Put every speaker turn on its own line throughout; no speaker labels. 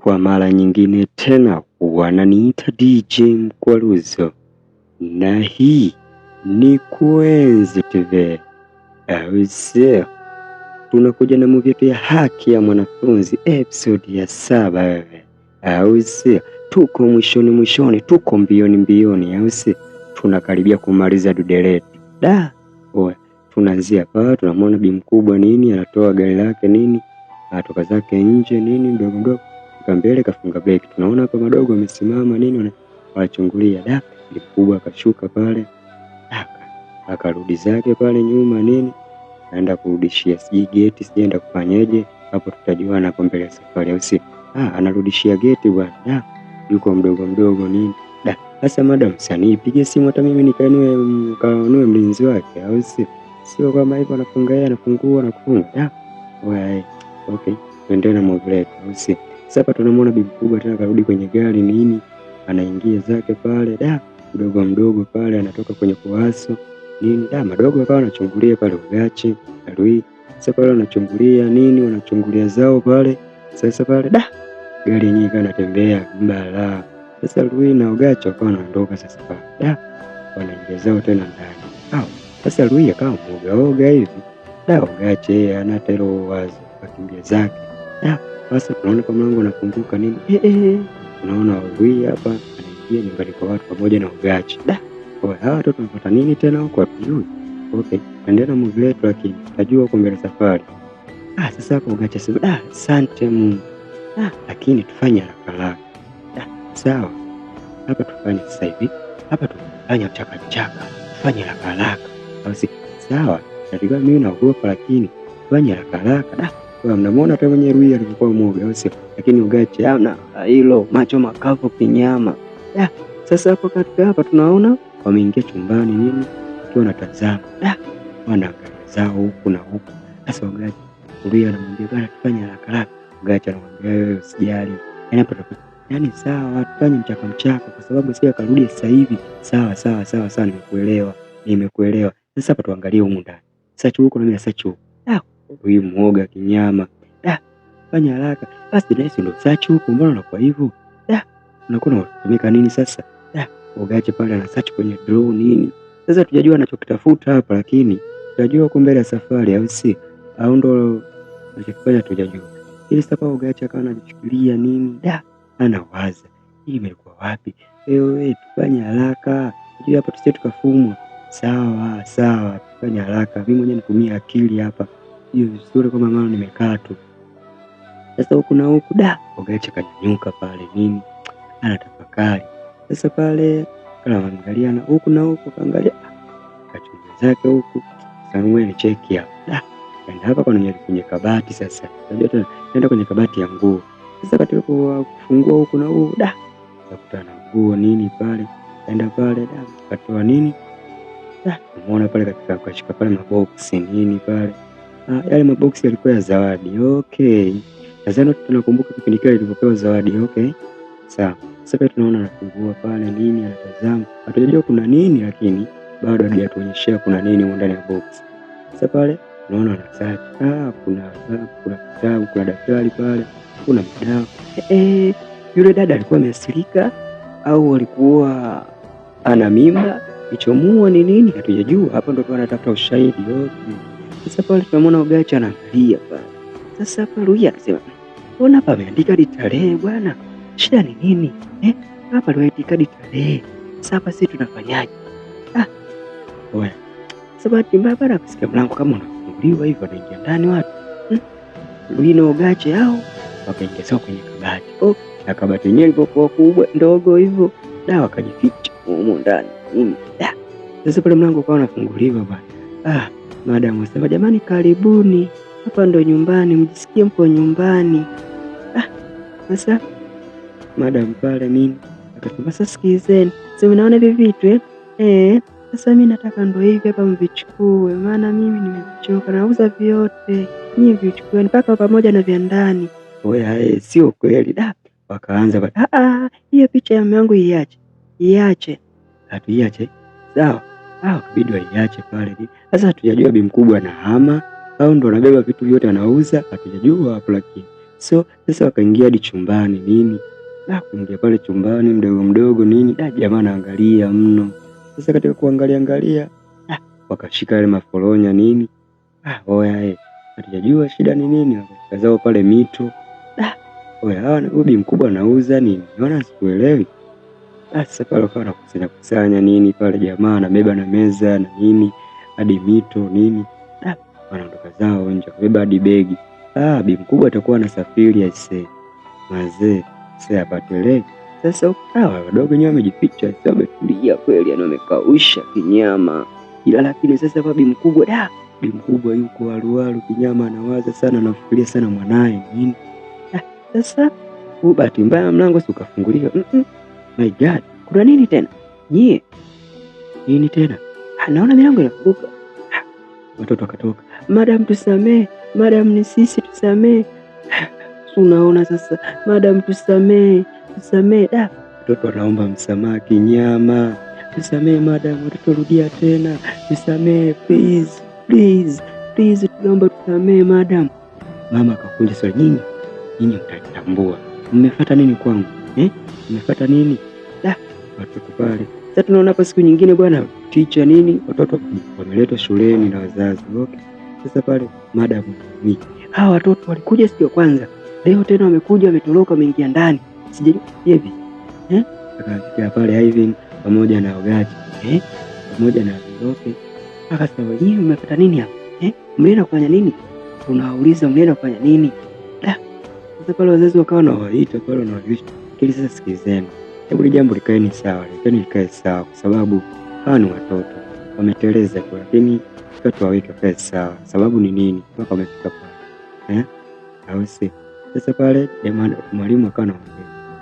Kwa mara nyingine tena wananiita DJ Mkwaruzo na hii ni Kuenzi TV. Awise, tunakuja na movie ya Haki ya Mwanafunzi episode ya 7 wewe. Awise, tuko mwishoni, tuko mbioni. Awise, tunakaribia kumaliza dude letu. Oe, tunaanzia hapa, tunamwona bi mkubwa nini anatoa gari lake nini, anatoka zake nje nini mdogo mbele kafunga breki. Tunaona hapa madogo wamesimama nini wanachungulia. Bi mkubwa akashuka pale akarudi zake pale nyuma nini, naenda kurudishia siji geti, sijaenda kufanyaje hapo, tutajuana hapo mbele ya safari au si. Anarudishia geti bwana, yuko mdogo nini. Sasa madam, sani pige simu hata mimi nikaanue mlinzi wake au si, sio kama hivyo anafunga yeye anafungua na kufunga. Okay, tuendelee na movie letu au si. Sasa tunamwona bibi mkubwa tena karudi kwenye gari nini, anaingia zake pale mdogo pale anatoka kwenye kuaso nini. Madogo akawa anachungulia pale ugachi Lui. Sasa pale wanachungulia nini, wanachungulia zao pale. Sasa pale gari yenyewe ikawa inatembea mbala. Sasa Lui na ugachi wakawa wanaondoka sasa pale. Wanaingia zao tena ndani. Sasa Lui akawa mwoga hivi. Ugachi yeye anatero wazi akimbia zake. Sasa tunaona kwa mlango unafunguka nini. Tunaona Lui hapa anaingia nyumbani kwa watu pamoja na ugachi. Hawa watoto wanapata nini tena huko hatujui. Okay, endelea na movie letu lakini tutajua huko mbele safari. Sasa hapo ugachi sasa asante Mungu. Lakini tufanye haraka. Sawa. Hapa tufanye sasa hivi. Hapa tufanye mchaka. Tufanye haraka. Basi sawa. Ndio mimi naogopa lakini tufanye haraka. Mnamuona hata mwenye Lui alikuwa mwoga au sio? Lakini ugachi hana hilo, macho makavu kinyama. Sasa hapo katika hapa tunaona wameingia chumbani nini, wakiwa wanatazama. Wanaangalia zao huku na huku. Sasa ugachi Lui anamwambia bwana tufanye haraka. Ugachi anamwambia wewe usijali. Yaani sawa tufanye mchaka kwa sababu sio akarudi sasa hivi. Sawa nimekuelewa. Sasa hapa tuangalie humu ndani. Sachu huko na mimi sachu. Huyu muoga kinyama. Fanya haraka. Basi naisi ndo sachu huko, mbona unakuwa hivyo? Unakuwa unatumika nini sasa? Ugache pale ana search kwenye draw nini. Sasa tujajua anachokitafuta hapa lakini tutajua huko mbele ya safari au si. Au ndo anachokifanya tujajua. Ili sasa ugache akawa anajifikiria nini. Anawaza. Hii imekuwa wapi? Wewe tufanye haraka. Tujue hapa tusije tukafumwa. Sawa, tufanye haraka. Mimi mwenyewe nitumie akili hapa. Hiyo vizuri kama mama nimekaa tu. Sasa huku na huku ugache kanyanyuka pale nini. Anatafakari. Sasa pale kala angalia na huku na huku kaangalia kachungulia zake huku. Sasa ni cheki hapa. Kaenda hapa kwenye kabati sasa. Unajua tena nenda kwenye kabati ya nguo. Sasa katika kufungua huku na huku nakutana na nguo nini pale. Kaenda pale katoa nini? Umeona pale katika kashika pale maboksi nini pale. Yale maboksi yalikuwa ya zawadi. Okay. Sasa tunakumbuka kipindi kile nilipopewa zawadi. Okay. Sawa. Sasa tunaona anafungua pale nini anatazama. Hatujajua kuna nini lakini bado hajatuonyeshia kuna nini ndani ya box. Sasa pale tunaona anasearch. Kuna kitabu, kuna daftari pale, kuna madawa. Yule dada alikuwa ameasilika au alikuwa ana mimba? Ichomua ni nini? Hatujajua. Hapo ndo tunatafuta ushahidi. Okay. Sasa pale tunamwona ugachi anaangalia pale. Sasa pale Lui akasema, "Mbona hapa ameandika tarehe bwana? Shida ni nini? Hapa aliandika tarehe. Sasa hapa sisi tunafanyaje?" Oya. Sasa bahati mbaya bana kusikia mlango kama unafunguliwa hivyo anaingia ndani watu. Lui na ugachi hao wakaingia sawa kwenye kabati. Na kabati yenyewe ilikuwa kubwa ndogo hivyo. Wakajificha huko ndani. Sasa pale mlango ukawa unafunguliwa bwana. Madam wasema jamani karibuni. Hapa ndo nyumbani, mjisikie mko nyumbani. Sasa madam pale nini akasema sasa sikizeni. Sasa naona hivi vitu sasa mimi nataka ndo hivi hapa mvichukue maana mimi nimechoka nauza vyote. Nyinyi vichukue mpaka pamoja na vya ndani. Sio kweli. Wakaanza hiyo picha ya mume wangu iache. Hatuiache. Sawa. Kabidi waiache pale. Sasa hatujajua bi mkubwa anahama au ndo anabeba vitu vyote anauza, hatujajua hapo lakini. So sasa wakaingia hadi chumbani nini, kuingia pale chumbani mdogo mdogo nini, jamaa anaangalia mno. Sasa katika kuangalia wakashika yale maforonya nini, oya hatujajua shida ni nini, wakashika zao pale mito. Oya hawa Bi mkubwa anauza nini, naona sikuelewi. Sasa pale wakawa kusanya nini pale, jamaa anabeba na meza na nini hadi mito nini, wanaondoka zao nje, kabeba hadi begi. Bi mkubwa atakuwa anasafiri aisee, mazee sasa apatele. Sasa hawa wadogo wenyewe wamejificha, sasa wametulia kweli, yani wamekausha kinyama. Ila lakini sasa kwa Bi mkubwa yuko waluwalu kinyama, anawaza sana, anafikiria sana mwanae nini. Sasa bahati mbaya mlango si ukafunguliwa. My God, kuna nini tena? Nyie nini tena? Naona milango inafunguka. Watoto wakatoka. Madam tusamee, madam ni sisi tusamee. Unaona sasa, madam tusamee. Watoto wanaomba msamaha kinyama. Tusamee madam, watoto rudia tena. Tusamee please, tunaomba tusamee madam. Mama akakunja swali, nyinyi mtatambua. Mmefuata nini kwangu? Mmefuata nini? Watoto pale. Sasa tunaona hapa siku nyingine bwana teacher nini, watoto wameletwa shuleni na wazazi. Okay. Sasa pale madam ni hawa watoto walikuja siku ya kwanza, leo tena wamekuja, wametoroka, wameingia ndani. Sijajua hivi. Akafika pale Ivan pamoja na Ogachi. Pamoja na Viroke. Akasema nyinyi mmefuata nini hapa? Mlienda kufanya nini? Tunauliza mlienda kufanya nini? Sasa pale wazazi wakawa na waita pale na wajulisha. Kile sasa sikizeni. Hebu jambo likae sawa, kwa sababu hawa ni watoto wameteleza tu, lakini tuwaweke kae sawa. Sababu ni nini mpaka wamefika pale? Au si? Sasa pale jamani, mwalimu akawa anaongea.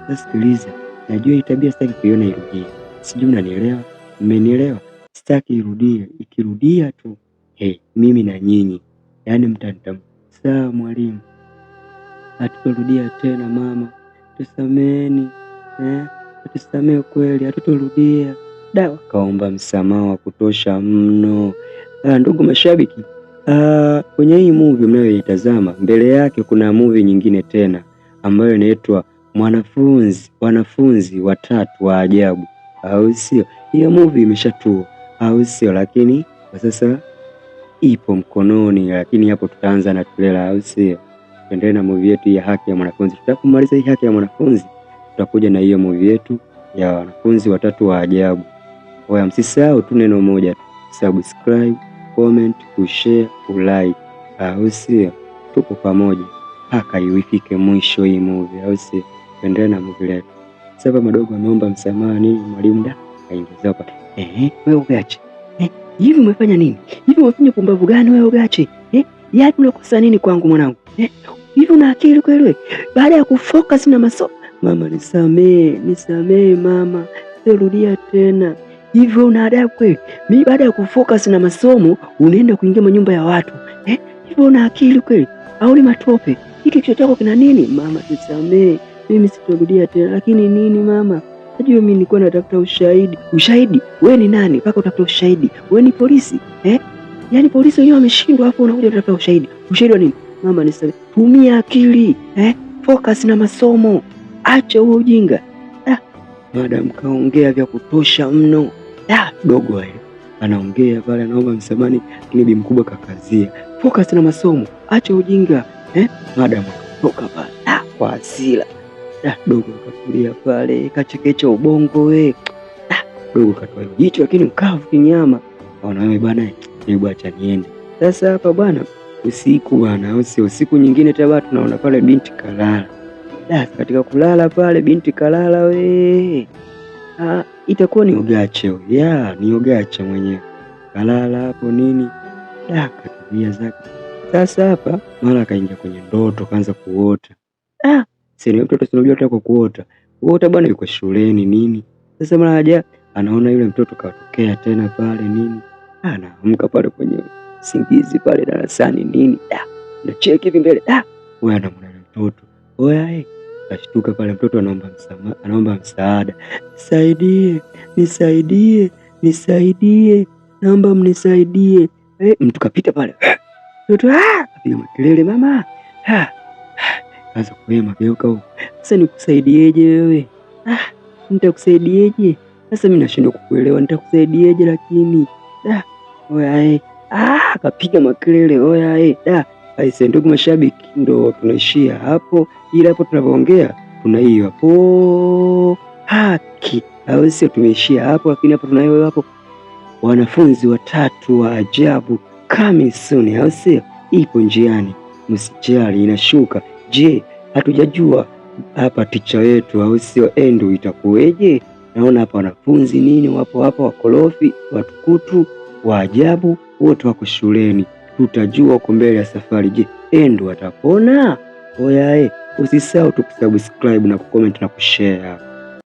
Sasa sikiliza, najua hii tabia sitaki kuiona irudie. Sijui mnanielewa? Mmenielewa? Sitaki irudie. Ikirudia tu mimi na nyinyi yani mtanitambulia. Sawa mwalimu, hatutorudia tena mama, tusameni. Tusamee kweli, hatutorudia. Wakaomba msamaha wa kutosha mno. Ndugu mashabiki, kwenye hii movie mnayoitazama mbele yake kuna movie nyingine tena ambayo inaitwa wanafunzi watatu wa ajabu, au sio? Hiyo movie imeshatua, au sio? Lakini kwa sasa ipo mkononi, lakini hapo tutaanza na trailer, au sio? Tuendelee na movie yetu ya Haki ya Mwanafunzi. Tutapomaliza hii Haki ya Mwanafunzi tutakuja na hiyo movie yetu ya wanafunzi watatu wa ajabu. Oya, msisahau tu neno moja, subscribe, comment, kushare, kulike, au sio? Tuko pamoja mpaka ifike mwisho hii movie, au sio? Tuendelee na movie yetu. Sasa madogo ameomba msamaha nini, mwalimu kaingiza hapa. Wewe Ogachi, hivi umefanya nini? Hivi umefanya pumbavu gani wewe Ogachi? Yaani unakosa nini kwangu mwanangu? Hivi una akili kweli wewe? Baada ya kufocus na masomo. Mama nisamee mama, sitarudia tena. Hivyo una adabu kweli? Mimi baada ya kufocus na masomo unaenda kuingia manyumba ya watu. Hivyo una akili kweli? Au ni matope? Hiki kichwa chako kina nini? Mama nisamee, mimi sitarudia tena. Lakini nini mama? Najua mimi nilikuwa natafuta ushahidi. Ushahidi? Wewe ni nani mpaka utafuta ushahidi? Wewe ni polisi? Yaani polisi wenyewe wameshindwa hapo unakuja kutafuta ushahidi. Ushahidi wa nini? Mama nisamee. Tumia akili. Focus na masomo. Acha huo ujinga. Madam kaongea vya kutosha mno. Dogo wewe anaongea pale anaomba msamaha, lakini Bi mkubwa kakazia. Focus na masomo. Acha ujinga. Madam akatoka pale. Kwa hasira. Dogo kakulia pale, kachekecha ubongo we. Dogo katoa jicho lakini mkavu kinyama. Ona wewe bwana, hebu acha niende. Sasa hapa bwana, usiku bwana, au sio? Usiku nyingine tena tunaona pale binti kalala. Katika kulala pale binti kalala we. Itakuwa ni Ogachi. Ni Ogachi mwenyewe. Kalala hapo nini? Katulia zake. Sasa hapa mara akaingia kwenye ndoto, kaanza kuota. Sio mtoto tunajua tutaka kuota. Kuota bwana yuko shuleni nini? Sasa mara haja anaona yule mtoto katokea tena pale nini? Anaamka pale kwenye singizi pale darasani nini? Na cheki hivi mbele. Wewe anamwona mtoto. Oya, kashtuka pale mtoto anaomba msaada. Nisaidie. Naomba mnisaidie. Mtu kapita pale. Mtoto apiga makelele, mama. Sasa kwema geuka huko. Sasa nikusaidieje wewe? Nitakusaidieje? Sasa mimi nashindwa kukuelewa, nitakusaidieje lakini? Oya akapiga makelele oya aise. Ndugu mashabiki, ndo tunaishia hapo, ila hapo tunavyoongea tuna hiyo hapo haki, au sio? Tumeishia hapo, lakini hapo tunayo hapo wanafunzi 3 wa ajabu coming soon, au sio? Ipo njiani, msijali, inashuka. Je, hatujajua hapa ticha yetu, au sio, Endo itakuweje? Naona hapa wanafunzi nini wapo hapa, wakorofi, watukutu, wa ajabu, wote wako shuleni. Tutajua uko mbele ya safari. Je, Endo atapona? Oya usisahau tu kusubscribe na kucomment na kushare.